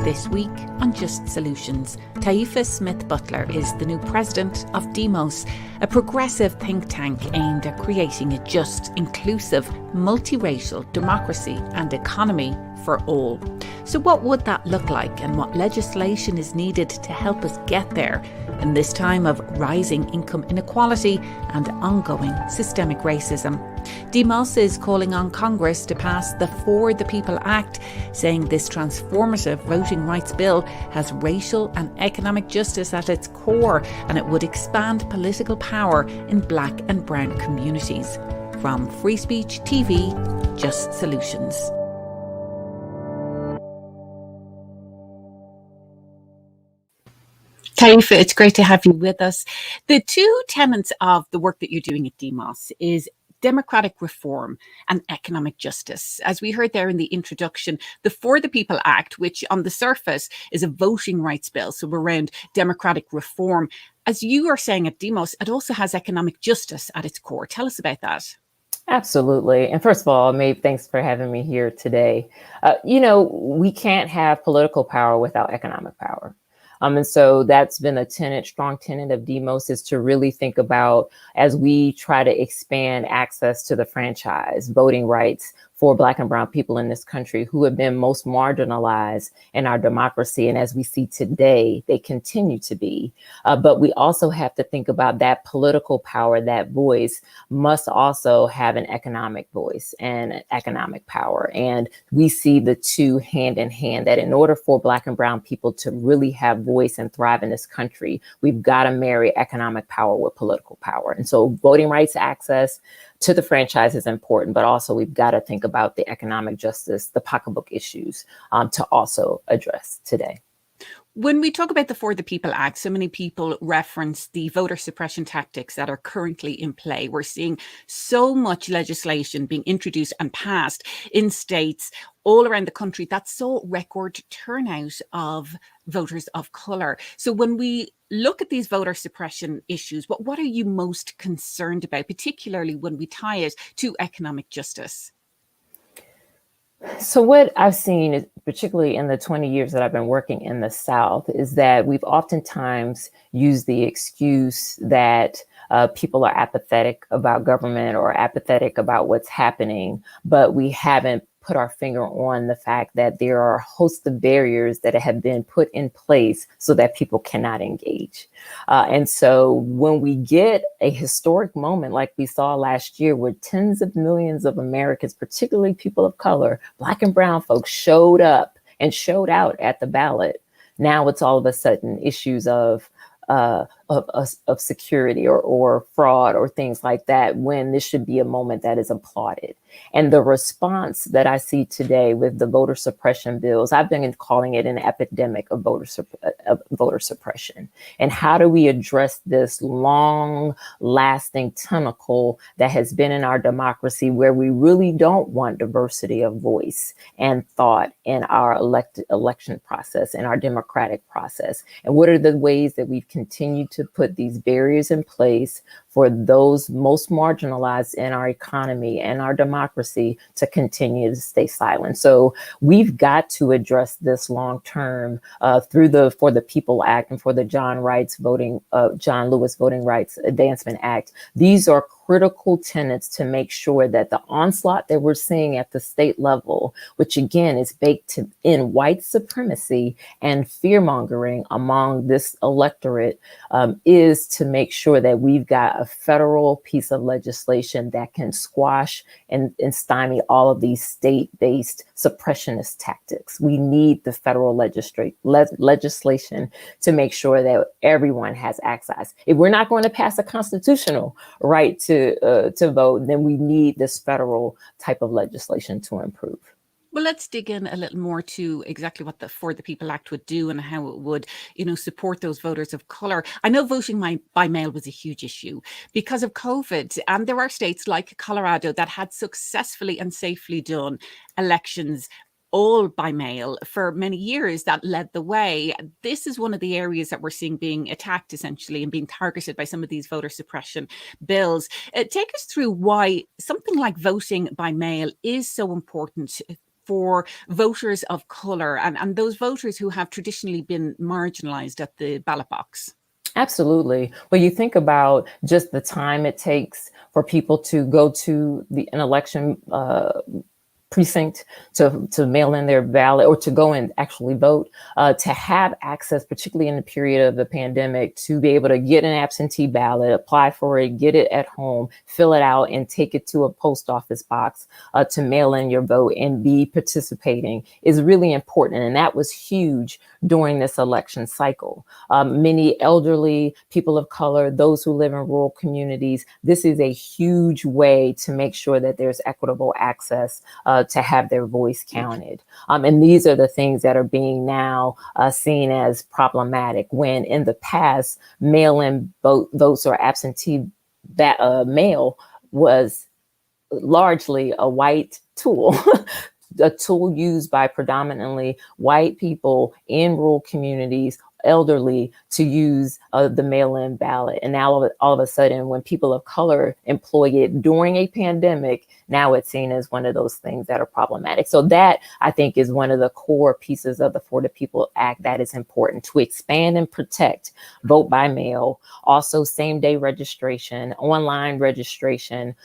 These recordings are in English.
This week on Just Solutions, Taifa Smith Butler is the new president of Demos, a progressive think tank aimed at creating a just, inclusive, multiracial democracy and economy for all. So what would that look like, and what legislation is needed to help us get there in this time of rising income inequality and ongoing systemic racism? Demos is calling on Congress to pass the For the People Act, saying this transformative voting rights bill has racial and economic justice at its core, and it would expand political power in black and brown communities. From Free Speech TV, Just Solutions. Taifa, it's great to have you with us. The two tenets of the work that you're doing at Demos is democratic reform and economic justice. As we heard there in the introduction, the For the People Act, which on the surface is a voting rights bill, so around democratic reform. As you are saying at Demos, it also has economic justice at its core. Tell us about that. Absolutely. And first of all, Maeve, thanks for having me here today. We can't have political power without economic power. And so that's been a strong tenet of Demos, is to really think about, as we try to expand access to the franchise, voting rights for Black and brown people in this country who have been most marginalized in our democracy. And as we see today, they continue to be. But we also have to think about that political power, that voice must also have an economic voice and economic power. And we see the two hand in hand, that in order for Black and brown people to really have voice and thrive in this country, we've got to marry economic power with political power. And so voting rights access to the franchise is important, but also we've got to think about the economic justice, the pocketbook issues to also address today. When we talk about the For the People Act, so many people reference the voter suppression tactics that are currently in play. We're seeing so much legislation being introduced and passed in states all around the country that saw record turnout of voters of colour. So when we look at these voter suppression issues, what are you most concerned about, particularly when we tie it to economic justice? So what I've seen, is, particularly in the 20 years that I've been working in the South, is that we've oftentimes used the excuse that people are apathetic about government or apathetic about what's happening, but we haven't put our finger on the fact that there are a host of barriers that have been put in place so that people cannot engage. And so when we get a historic moment like we saw last year, where tens of millions of Americans, particularly people of color, Black and brown folks, showed up and showed out at the ballot, now it's all of a sudden issues of security or fraud or things like that, when this should be a moment that is applauded. And the response that I see today with the voter suppression bills, I've been calling it an epidemic of voter suppression. And how do we address this long lasting tentacle that has been in our democracy, where we really don't want diversity of voice and thought in our election process and our democratic process? And what are the ways that we've continued to put these barriers in place for those most marginalized in our economy and our democracy to continue to stay silent? So we've got to address this long term through the For the People Act and for the John Lewis Voting Rights Advancement Act. These are critical tenets to make sure that the onslaught that we're seeing at the state level, which again is baked in white supremacy and fear mongering among this electorate, is to make sure that we've got a federal piece of legislation that can squash and stymie all of these state-based suppressionist tactics. We need the federal legislation to make sure that everyone has access. If we're not going to pass a constitutional right to vote, then we need this federal type of legislation to improve. Well, let's dig in a little more to exactly what the For the People Act would do and how it would, support those voters of colour. I know voting by mail was a huge issue because of COVID, and there are states like Colorado that had successfully and safely done elections all by mail for many years. That led the way. This is one of the areas that we're seeing being attacked essentially and being targeted by some of these voter suppression bills. Take us through why something like voting by mail is so important for voters of colour and those voters who have traditionally been marginalised at the ballot box? Absolutely. Well, you think about just the time it takes for people to go to an election precinct to mail in their ballot or to go and actually vote, to have access, particularly in the period of the pandemic, to be able to get an absentee ballot, apply for it, get it at home, fill it out, and take it to a post office box to mail in your vote and be participating is really important. And that was huge during this election cycle. Many elderly, people of color, those who live in rural communities, this is a huge way to make sure that there's equitable access to have their voice counted. And these are the things that are being now seen as problematic, when in the past, mail-in votes or absentee mail was largely a white tool. A tool used by predominantly white people in rural communities, elderly, to use the mail-in ballot. And now all of a sudden, when people of color employ it during a pandemic, now it's seen as one of those things that are problematic. So that, I think, is one of the core pieces of the For the People Act that is important to expand and protect vote by mail, also same-day registration, online registration.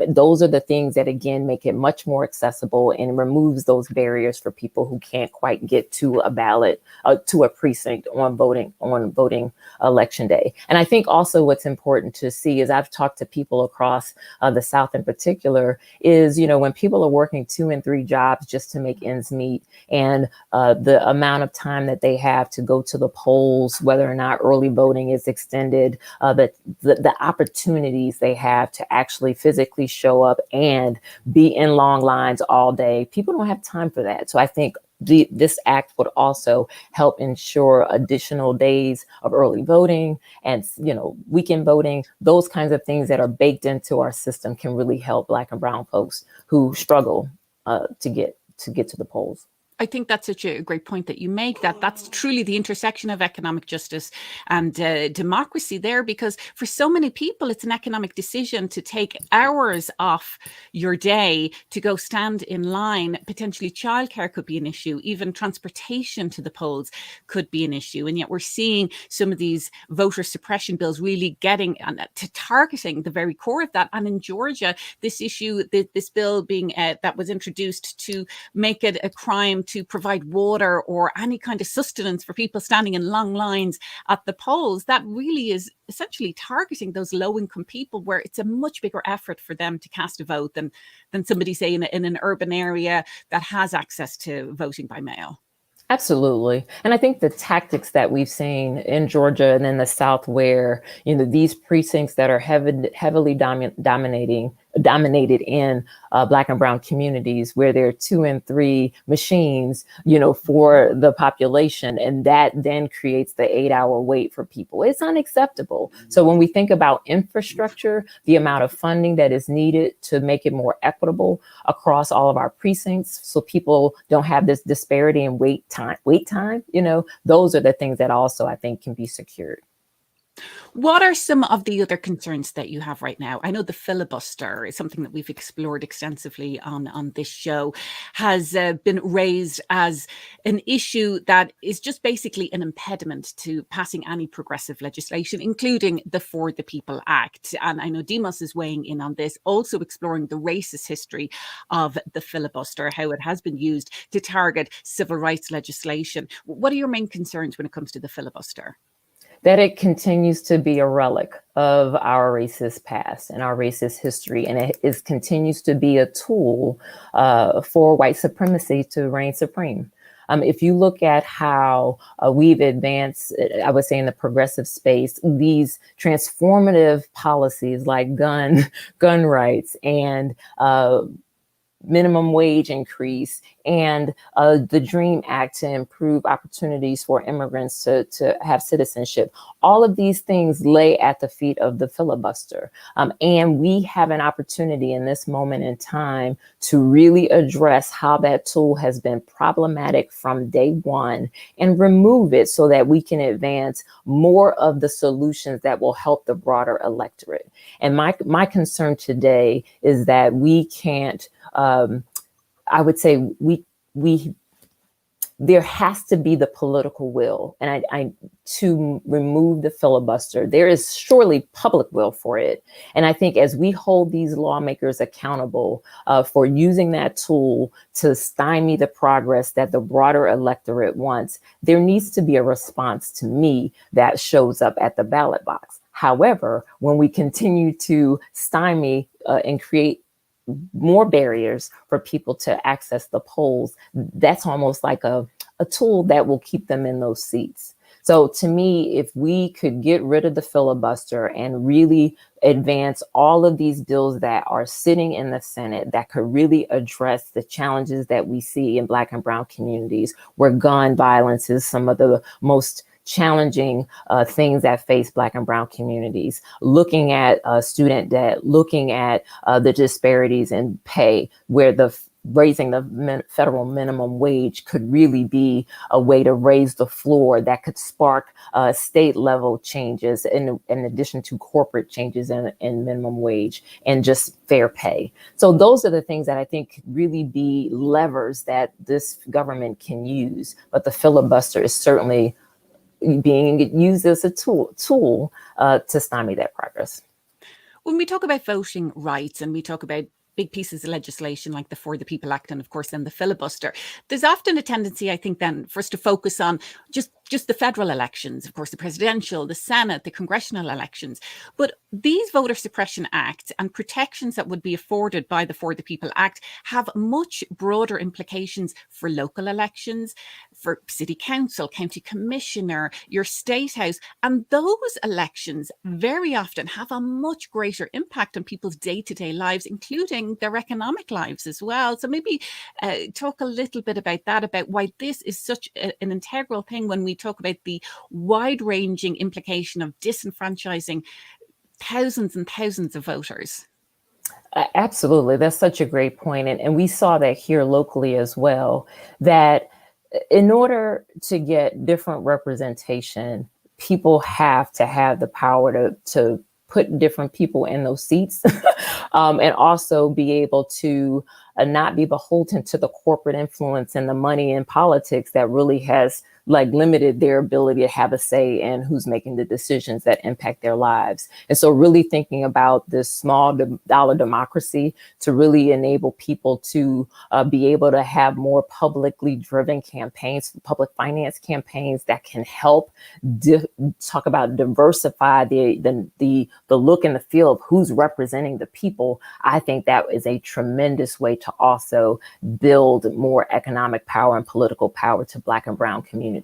Those are the things that, again, make it much more accessible and removes those barriers for people who can't quite get to a ballot, to a precinct on voting election day. And I think also what's important to see is I've talked to people across the South in particular is, when people are working 2 and 3 jobs just to make ends meet, and the amount of time that they have to go to the polls, whether or not early voting is extended, the opportunities they have to actually physically show up and be in long lines all day, people don't have time for that. So I think this act would also help ensure additional days of early voting and, weekend voting. Those kinds of things that are baked into our system can really help Black and brown folks who struggle to get to the polls. I think that's such a great point that you make, that's truly the intersection of economic justice and democracy there, because for so many people, it's an economic decision to take hours off your day to go stand in line. Potentially childcare could be an issue. Even transportation to the polls could be an issue. And yet we're seeing some of these voter suppression bills really getting to targeting the very core of that. And in Georgia, this issue, this bill being that was introduced to make it a crime to provide water or any kind of sustenance for people standing in long lines at the polls, that really is essentially targeting those low-income people, where it's a much bigger effort for them to cast a vote than somebody, say, in an urban area that has access to voting by mail. Absolutely. And I think the tactics that we've seen in Georgia and in the South, where, these precincts that are heavily dominated in Black and brown communities, where there are 2 and 3 machines, for the population. And that then creates the 8-hour wait for people. It's unacceptable. So when we think about infrastructure, the amount of funding that is needed to make it more equitable across all of our precincts, so people don't have this disparity in wait time, those are the things that also I think can be secured. What are some of the other concerns that you have right now? I know the filibuster is something that we've explored extensively on this show, has been raised as an issue that is just basically an impediment to passing any progressive legislation, including the For the People Act. And I know Demos is weighing in on this, also exploring the racist history of the filibuster, how it has been used to target civil rights legislation. What are your main concerns when it comes to the filibuster? That it continues to be a relic of our racist past and our racist history. And it continues to be a tool for white supremacy to reign supreme. If you look at how we've advanced, I would say in the progressive space, these transformative policies like gun rights and minimum wage increase and the DREAM Act to improve opportunities for immigrants to have citizenship. All of these things lay at the feet of the filibuster. And we have an opportunity in this moment in time to really address how that tool has been problematic from day one and remove it so that we can advance more of the solutions that will help the broader electorate. And my concern today is that we can't I would say we there has to be the political will, and I to remove the filibuster. There is surely public will for it, and I think as we hold these lawmakers accountable for using that tool to stymie the progress that the broader electorate wants, there needs to be a response to me that shows up at the ballot box. However, when we continue to stymie and create more barriers for people to access the polls, that's almost like a tool that will keep them in those seats. So to me, if we could get rid of the filibuster and really advance all of these bills that are sitting in the Senate that could really address the challenges that we see in Black and brown communities, where gun violence is some of the most challenging things that face Black and brown communities, looking at student debt, looking at the disparities in pay, where raising the federal minimum wage could really be a way to raise the floor that could spark state level changes in addition to corporate changes in minimum wage and just fair pay. So those are the things that I think could really be levers that this government can use. But the filibuster is certainly being used as a tool to stymie that progress. When we talk about voting rights and we talk about big pieces of legislation like the For the People Act and, of course, then the filibuster, there's often a tendency, I think, then for us to focus on just the federal elections, of course, the presidential, the Senate, the congressional elections. But these voter suppression acts and protections that would be afforded by the For the People Act have much broader implications for local elections, for city council, county commissioner, your state house. And those elections very often have a much greater impact on people's day-to-day lives, including their economic lives as well. So maybe talk a little bit about that, about why this is such an integral thing when we talk about the wide-ranging implication of disenfranchising thousands and thousands of voters. Absolutely. That's such a great point. And we saw that here locally as well, that in order to get different representation, people have to have the power to put different people in those seats and also be able to not be beholden to the corporate influence and the money in politics that really has limited their ability to have a say in who's making the decisions that impact their lives. And so really thinking about this small dollar democracy to really enable people to be able to have more publicly driven campaigns, public finance campaigns that can help talk about diversify the look and the feel of who's representing the people. I think that is a tremendous way to also build more economic power and political power to Black and brown communities,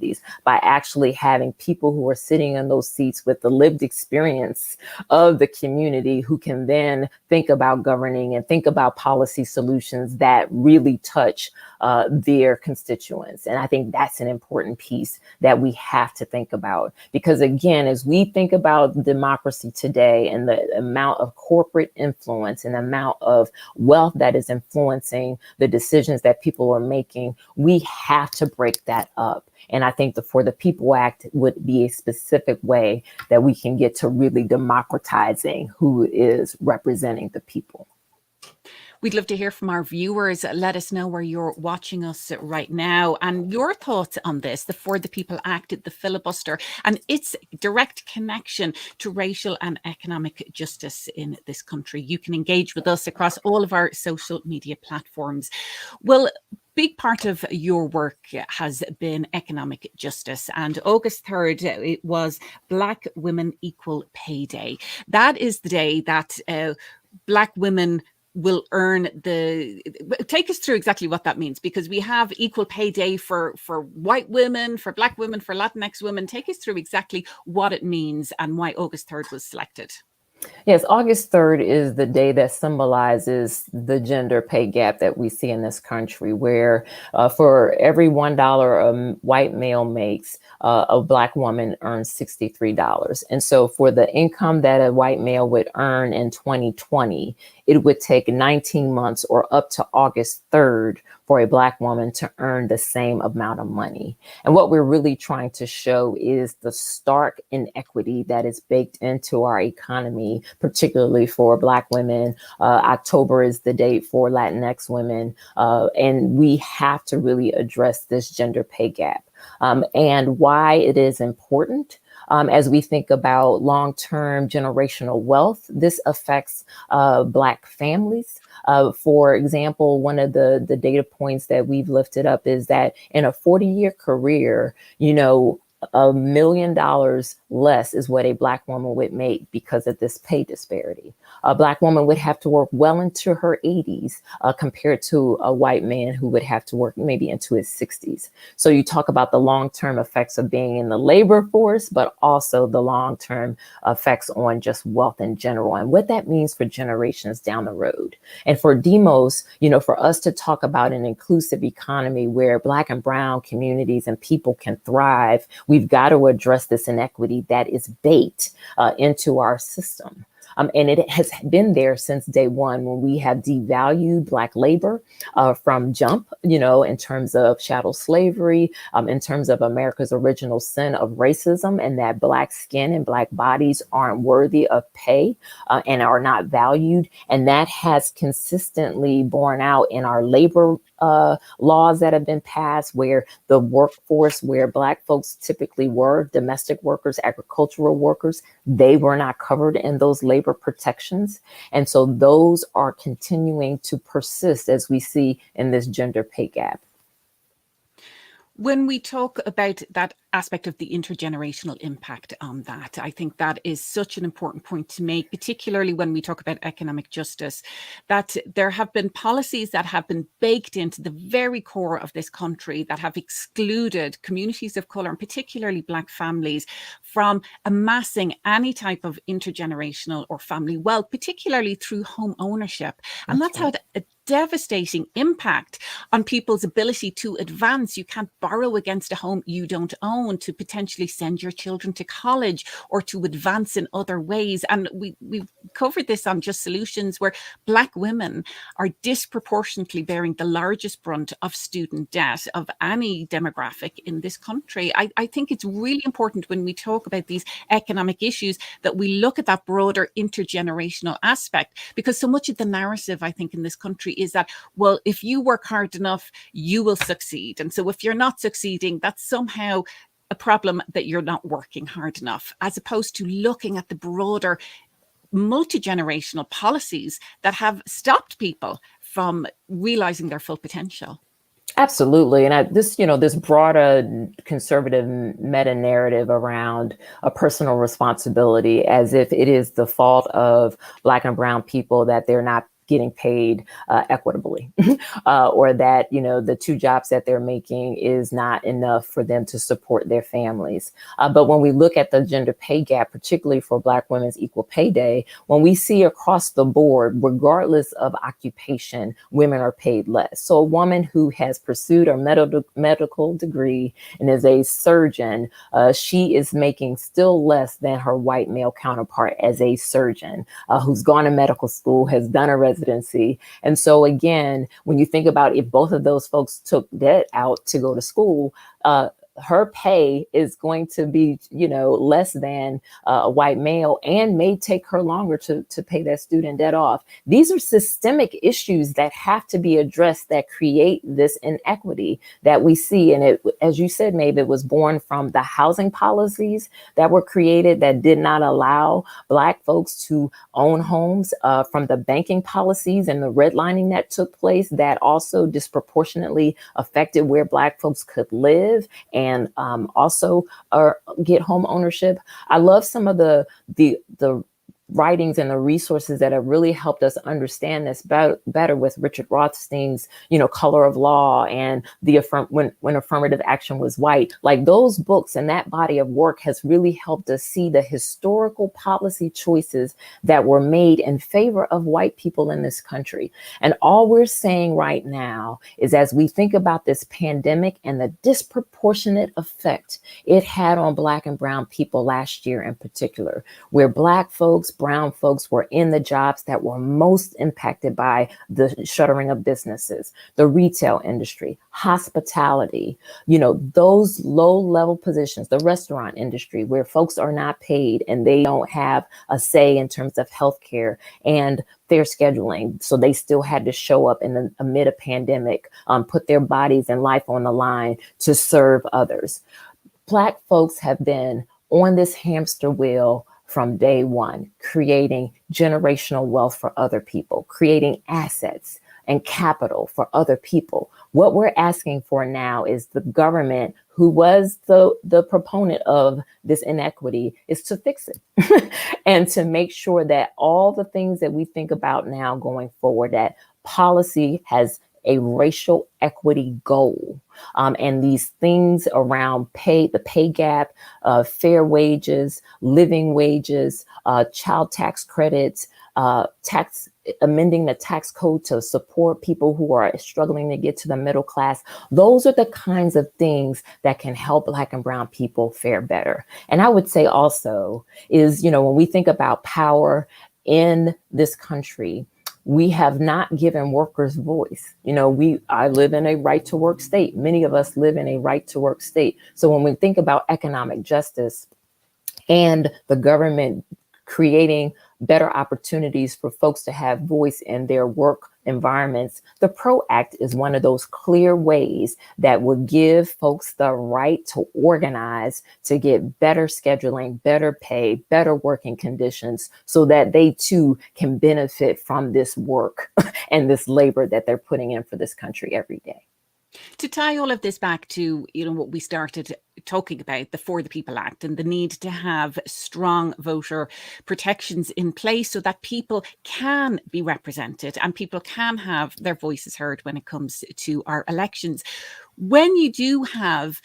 by actually having people who are sitting in those seats with the lived experience of the community, who can then think about governing and think about policy solutions that really touch their constituents. And I think that's an important piece that we have to think about, because again, as we think about democracy today and the amount of corporate influence and the amount of wealth that is influencing the decisions that people are making, we have to break that up. And I think the For the People Act would be a specific way that we can get to really democratizing who is representing the people. We'd love to hear from our viewers. Let us know where you're watching us right now and your thoughts on this, the For the People Act, the filibuster, and its direct connection to racial and economic justice in this country. You can engage with us across all of our social media platforms. Well, big part of your work has been economic justice, and August 3rd, it was Black Women Equal Pay Day. That is the day that Black women will earn take us through exactly what that means, because we have equal pay day for white women, for Black women, for Latinx women. Take us through exactly what it means and why August 3rd was selected. Yes, August 3rd is the day that symbolizes the gender pay gap that we see in this country, where for every $1 a white male makes, a Black woman earns $63. And so for the income that a white male would earn in 2020, it would take 19 months or up to August 3rd for a Black woman to earn the same amount of money. And what we're really trying to show is the stark inequity that is baked into our economy, particularly for Black women. October is the date for Latinx women, and we have to really address this gender pay gap. And why it is important. As we think about long-term generational wealth, this affects Black families. For example, one of the data points that we've lifted up is that in a 40-year career, $1 million less is what a Black woman would make because of this pay disparity. A Black woman would have to work well into her 80s compared to a white man who would have to work maybe into his 60s. So you talk about the long-term effects of being in the labor force, but also the long-term effects on just wealth in general and what that means for generations down the road. And for Demos, for us to talk about an inclusive economy where Black and brown communities and people can thrive, we've got to address this inequity that is baked into our system. And it has been there since day one when we have devalued Black labor from jump, in terms of chattel slavery, in terms of America's original sin of racism, and that Black skin and Black bodies aren't worthy of pay and are not valued. And that has consistently borne out in our labor laws that have been passed, where the workforce where Black folks typically were, domestic workers, agricultural workers, they were not covered in those labor protections. And so those are continuing to persist as we see in this gender pay gap. When we talk about that aspect of the intergenerational impact on that, I think that is such an important point to make, particularly when we talk about economic justice, that there have been policies that have been baked into the very core of this country that have excluded communities of color, and particularly Black families, from amassing any type of intergenerational or family wealth, particularly through home ownership. And that's had a devastating impact on people's ability to advance. You can't borrow against a home you don't own to potentially send your children to college or to advance in other ways. And we've covered this on Just Solutions, where Black women are disproportionately bearing the largest brunt of student debt of any demographic in this country. I think it's really important when we talk about these economic issues that we look at that broader intergenerational aspect, because so much of the narrative, I think, in this country is that, well, if you work hard enough, you will succeed. And so if you're not succeeding, that's somehow a problem that you're not working hard enough, as opposed to looking at the broader multi-generational policies that have stopped people from realizing their full potential. Absolutely. And this broader conservative meta narrative around a personal responsibility, as if it is the fault of Black and brown people that they're not getting paid equitably, or that, the two jobs that they're making is not enough for them to support their families. But when we look at the gender pay gap, particularly for Black women's equal pay day, when we see across the board, regardless of occupation, women are paid less. So a woman who has pursued a medical degree and is a surgeon, she is making still less than her white male counterpart as a surgeon who's gone to medical school, has done a residency. And so again, when you think about if both of those folks took debt out to go to school, her pay is going to be, less than a white male, and may take her longer to pay that student debt off. These are systemic issues that have to be addressed that create this inequity that we see. And it, as you said, Maeve, it was born from the housing policies that were created that did not allow Black folks to own homes, from the banking policies and the redlining that took place that also disproportionately affected where Black folks could live and also get home ownership. I love some of the writings and the resources that have really helped us understand this better with Richard Rothstein's, Color of Law, and when affirmative action was white. Like, those books and that body of work has really helped us see the historical policy choices that were made in favor of white people in this country. And all we're saying right now is, as we think about this pandemic and the disproportionate effect it had on Black and brown people last year in particular, where Black folks, brown folks were in the jobs that were most impacted by the shuttering of businesses, the retail industry, hospitality, those low level positions, the restaurant industry where folks are not paid and they don't have a say in terms of healthcare and their scheduling. So they still had to show up amid a pandemic, put their bodies and life on the line to serve others. Black folks have been on this hamster wheel from day one, creating generational wealth for other people, creating assets and capital for other people. What we're asking for now is the government, who was the proponent of this inequity, is to fix it and to make sure that all the things that we think about now going forward, that policy has a racial equity goal. And these things around the pay gap, fair wages, living wages, child tax credits, amending the tax code to support people who are struggling to get to the middle class. Those are the kinds of things that can help Black and brown people fare better. And I would say also is, when we think about power in this country, we have not given workers voice. I live in a right to work state. Many of us live in a right to work state. So when we think about economic justice and the government creating better opportunities for folks to have voice in their work environments, the PRO Act is one of those clear ways that would give folks the right to organize, to get better scheduling, better pay, better working conditions, so that they too can benefit from this work and this labor that they're putting in for this country every day. To tie all of this back to, what we started talking about, the For the People Act, and the need to have strong voter protections in place so that people can be represented and people can have their voices heard when it comes to our elections. When you do have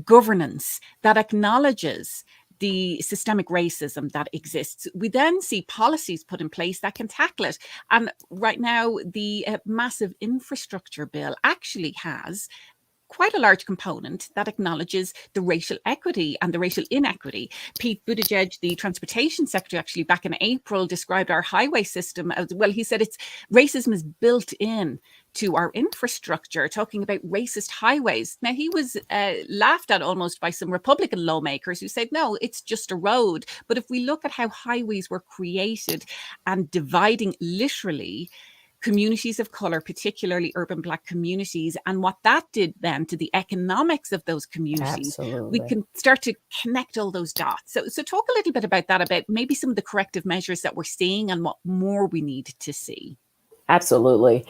governance that acknowledges the systemic racism that exists, we then see policies put in place that can tackle it. And right now, the massive infrastructure bill actually has quite a large component that acknowledges the racial equity and the racial inequity. Pete Buttigieg, the transportation secretary, actually back in April described our highway system as, well, he said racism is built in to our infrastructure, talking about racist highways. Now, he was laughed at almost by some Republican lawmakers who said, no, it's just a road. But if we look at how highways were created and dividing literally communities of color, particularly urban Black communities, and what that did then to the economics of those communities, Absolutely. we can start to connect all those dots. So talk a little bit about that, about maybe some of the corrective measures that we're seeing and what more we need to see. Absolutely.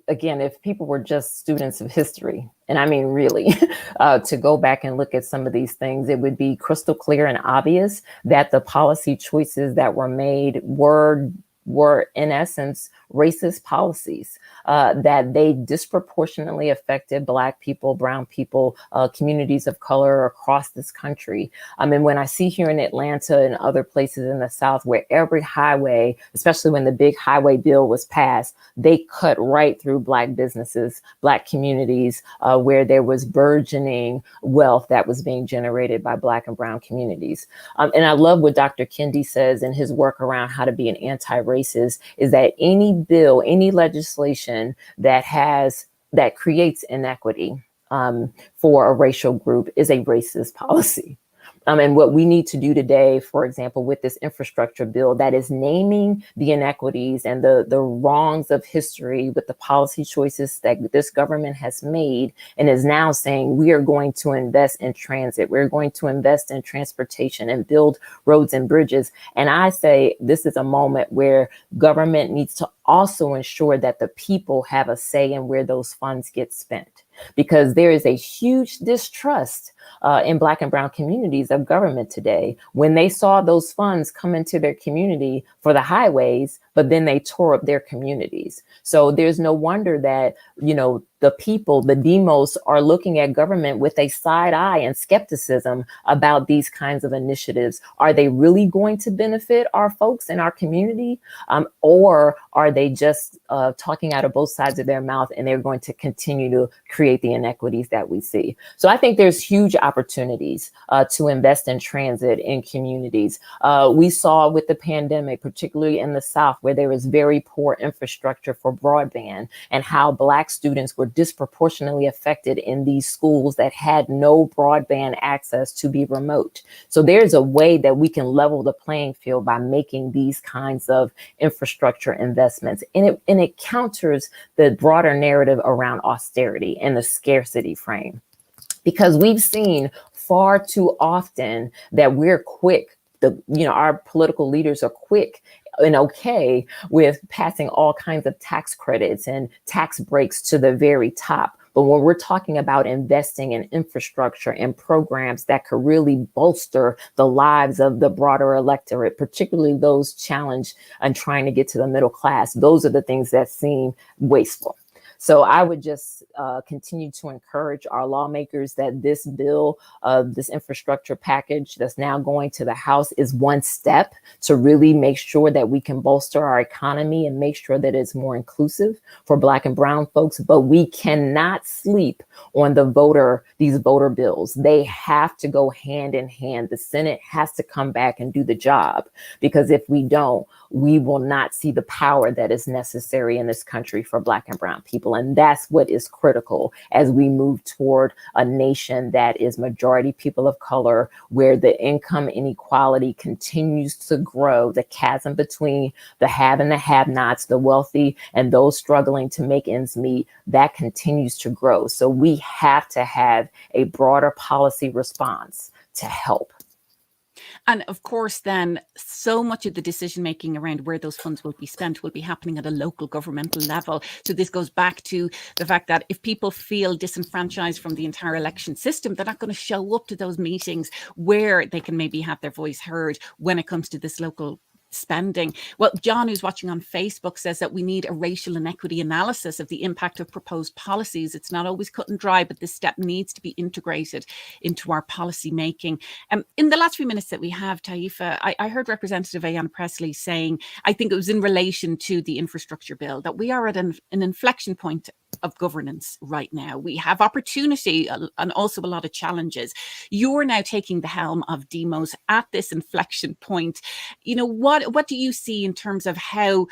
Again, if people were just students of history, and I mean, really, to go back and look at some of these things, it would be crystal clear and obvious that the policy choices that were made were in essence racist policies, that they disproportionately affected Black people, brown people, communities of color across this country. I mean, when I see here in Atlanta and other places in the South where every highway, especially when the big highway bill was passed, they cut right through Black businesses, Black communities, where there was burgeoning wealth that was being generated by Black and brown communities. And I love what Dr. Kendi says in his work around how to be an anti-racist, is that any bill, any legislation that creates inequity for a racial group is a racist policy. And what we need to do today, for example, with this infrastructure bill that is naming the inequities and the wrongs of history with the policy choices that this government has made, and is now saying we are going to invest in transit, we're going to invest in transportation and build roads and bridges. And I say this is a moment where government needs to also ensure that the people have a say in where those funds get spent, because there is a huge distrust in Black and brown communities of government today when they saw those funds come into their community for the highways, but then they tore up their communities. So there's no wonder that, the people, the demos, are looking at government with a side eye and skepticism about these kinds of initiatives. Are they really going to benefit our folks in our community? Or are they just talking out of both sides of their mouth, and they're going to continue to create the inequities that we see. So I think there's huge opportunities to invest in transit in communities. We saw with the pandemic, particularly in the South, where there was very poor infrastructure for broadband, and how Black students were disproportionately affected in these schools that had no broadband access to be remote. So there's a way that we can level the playing field by making these kinds of infrastructure investments. And it counters the broader narrative around austerity and the scarcity frame. Because we've seen far too often that we're quick, our political leaders are quick and okay with passing all kinds of tax credits and tax breaks to the very top. But when we're talking about investing in infrastructure and programs that could really bolster the lives of the broader electorate, particularly those challenged and trying to get to the middle class, those are the things that seem wasteful. So I would just continue to encourage our lawmakers that this bill, this infrastructure package that's now going to the House, is one step to really make sure that we can bolster our economy and make sure that it's more inclusive for Black and brown folks. But we cannot sleep on these voter bills. They have to go hand in hand. The Senate has to come back and do the job, because if we don't, we will not see the power that is necessary in this country for Black and brown people. And that's what is critical as we move toward a nation that is majority people of color, where the income inequality continues to grow, the chasm between the have and the have-nots, the wealthy and those struggling to make ends meet, that continues to grow. So we have to have a broader policy response to help. And of course, then so much of the decision making around where those funds will be spent will be happening at a local governmental level. So this goes back to the fact that if people feel disenfranchised from the entire election system, they're not going to show up to those meetings where they can maybe have their voice heard when it comes to this local spending. Well, John, who's watching on Facebook, says that we need a racial inequity analysis of the impact of proposed policies. It's not always cut and dry, but this step needs to be integrated into our policy making. In the last few minutes that we have, Taifa, I heard Representative Ayanna Pressley saying, I think it was in relation to the infrastructure bill, that we are at an inflection point of governance right now. We have opportunity and also a lot of challenges. You're now taking the helm of Demos at this inflection point. What do you see in terms of how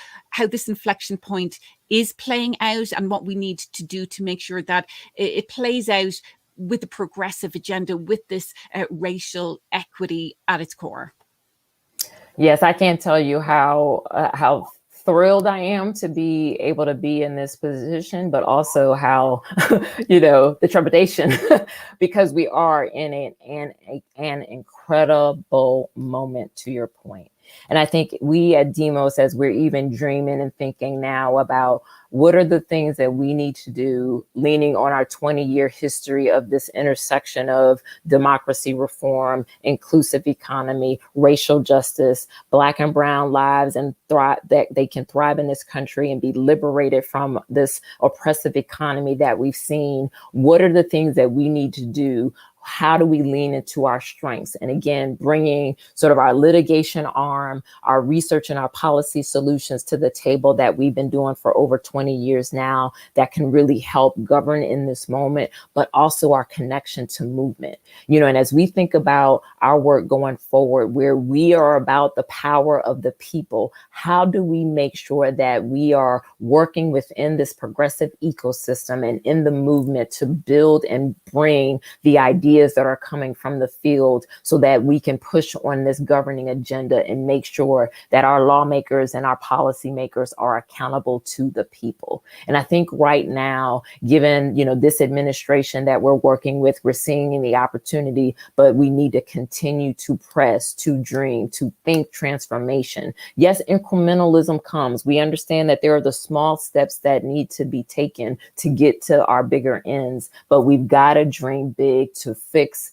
this inflection point is playing out, and what we need to do to make sure that it plays out with a progressive agenda, with this racial equity at its core? Yes, I can't tell you how thrilled I am to be able to be in this position, but also how, the trepidation, because we are in an incredible moment, to your point. And I think we at Demos, as we're even dreaming and thinking now about what are the things that we need to do, leaning on our 20-year history of this intersection of democracy reform, inclusive economy, racial justice, Black and brown lives, and that they can thrive in this country and be liberated from this oppressive economy that we've seen. What are the things that we need to do? How do we lean into our strengths? And again, bringing sort of our litigation arm, our research and our policy solutions to the table that we've been doing for over 20 years now, that can really help govern in this moment, but also our connection to movement. And as we think about our work going forward, where we are about the power of the people, how do we make sure that we are working within this progressive ecosystem and in the movement to build and bring the ideas that are coming from the field, so that we can push on this governing agenda and make sure that our lawmakers and our policymakers are accountable to the people. And I think right now, given, this administration that we're working with, we're seeing the opportunity, but we need to continue to press, to dream, to think transformation. Yes, incrementalism comes. We understand that there are the small steps that need to be taken to get to our bigger ends, but we've got to dream big to fix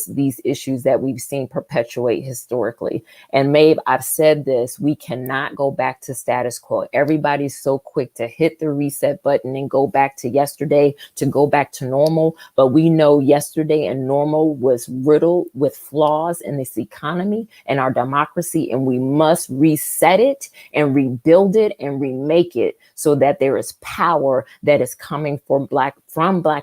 these issues that we've seen perpetuate historically. And Maeve, I've said this, we cannot go back to status quo. Everybody's so quick to hit the reset button and go back to yesterday, to go back to normal. But we know yesterday and normal was riddled with flaws in this economy and our democracy, and we must reset it and rebuild it and remake it so that there is power that is coming from Black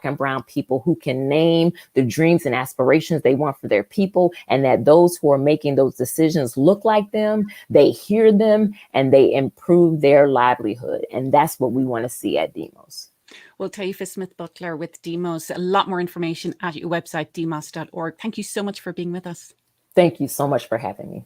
and brown people who can name the dreams and aspirations they want for their people, and that those who are making those decisions look like them, they hear them, and they improve their livelihood. And that's what we want to see at Demos. Well, Taifa Smith Butler with Demos, a lot more information at your website, demos.org. Thank you so much for being with us. Thank you so much for having me.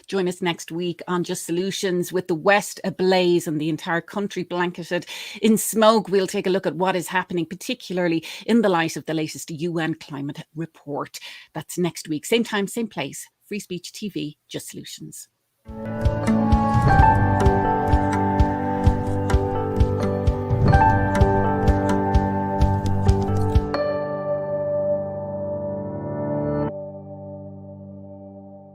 Join us next week on Just Solutions. With the West ablaze and the entire country blanketed in smoke, we'll take a look at what is happening, particularly in the light of the latest UN climate report. That's next week. Same time, same place. Free Speech TV, Just Solutions.